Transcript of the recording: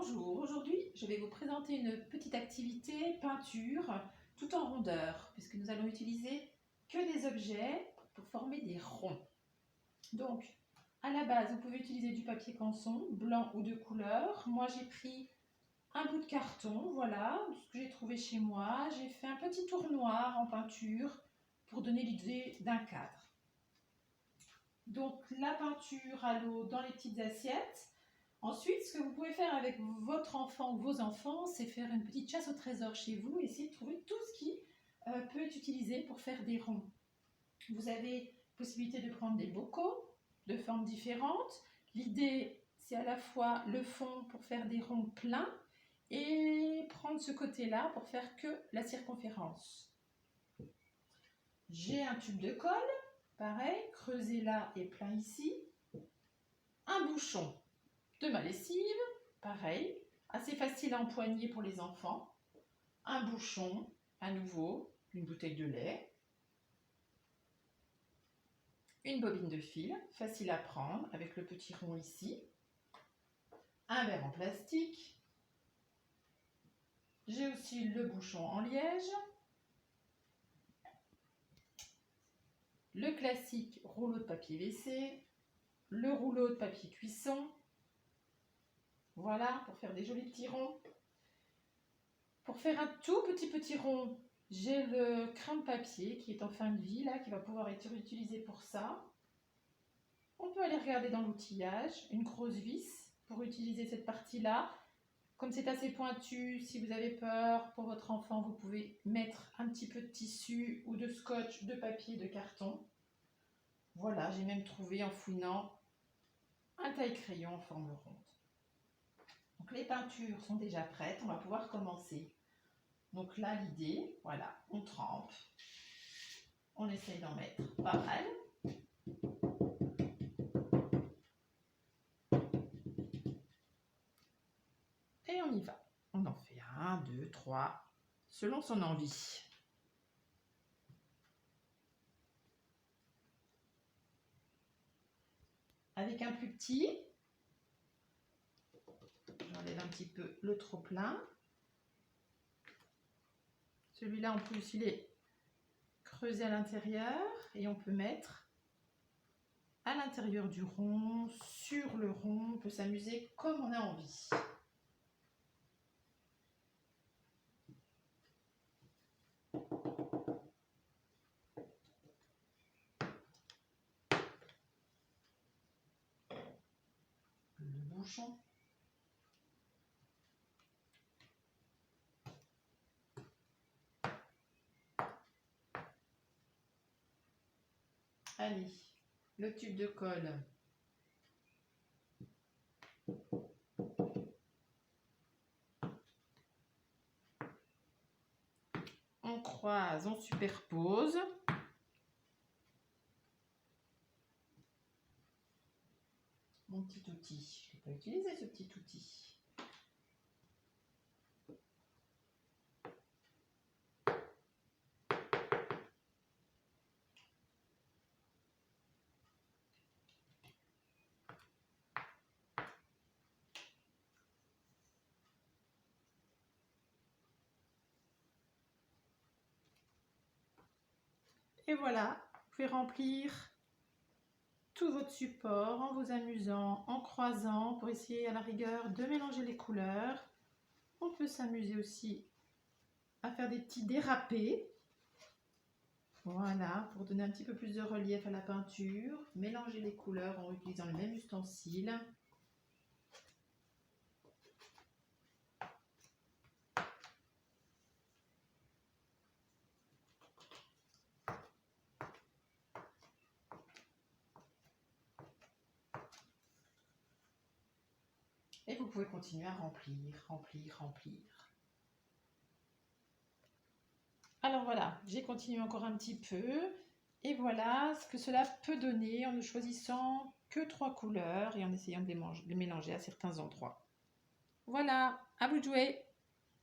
Bonjour, aujourd'hui je vais vous présenter une petite activité peinture tout en rondeur puisque nous allons utiliser que des objets pour former des ronds. Donc à la base vous pouvez utiliser du papier canson blanc ou de couleur. Moi j'ai pris un bout de carton, voilà ce que j'ai trouvé chez moi. J'ai fait un petit tour noir en peinture pour donner l'idée d'un cadre. Donc la peinture à l'eau dans les petites assiettes. Ensuite, ce que vous pouvez faire avec votre enfant ou vos enfants, c'est faire une petite chasse au trésor chez vous et essayer de trouver tout ce qui peut être utilisé pour faire des ronds. Vous avez possibilité de prendre des bocaux de formes différentes. L'idée, c'est à la fois le fond pour faire des ronds pleins et prendre ce côté-là pour faire que la circonférence. J'ai un tube de colle, pareil, creusé là et plein ici. Un bouchon de ma lessive, pareil, assez facile à empoigner pour les enfants. Un bouchon, à nouveau, une bouteille de lait. Une bobine de fil, facile à prendre avec le petit rond ici. Un verre en plastique. J'ai aussi le bouchon en liège. Le classique rouleau de papier WC. Le rouleau de papier cuisson. Voilà, pour faire des jolis petits ronds. Pour faire un tout petit rond, j'ai le crin de papier qui est en fin de vie, là, qui va pouvoir être utilisé pour ça. On peut aller regarder dans l'outillage, une grosse vis pour utiliser cette partie-là. Comme c'est assez pointu, si vous avez peur pour votre enfant, vous pouvez mettre un petit peu de tissu ou de scotch, de papier, de carton. Voilà, j'ai même trouvé en fouinant un taille-crayon en forme ronde. Donc les peintures sont déjà prêtes, on va pouvoir commencer. Donc là, l'idée, voilà, on trempe, on essaye d'en mettre pas mal. Et on y va. On en fait 1, 2, 3, selon son envie. Avec un plus petit, j'enlève un petit peu le trop plein. Celui-là, en plus, il est creusé à l'intérieur et on peut mettre à l'intérieur du rond, sur le rond. On peut s'amuser comme on a envie. Le bouchon. Allez, le tube de colle. On croise, on superpose. Mon petit outil, je ne vais pas utiliser ce petit outil. Et voilà, vous pouvez remplir tout votre support en vous amusant, en croisant pour essayer à la rigueur de mélanger les couleurs. On peut s'amuser aussi à faire des petits dérapés. Voilà, pour donner un petit peu plus de relief à la peinture. Mélanger les couleurs en utilisant le même ustensile. Et vous pouvez continuer à remplir, remplir, remplir. Alors voilà, j'ai continué encore un petit peu. Et voilà ce que cela peut donner en ne choisissant que 3 couleurs et en essayant de les mélanger à certains endroits. Voilà, à vous de jouer!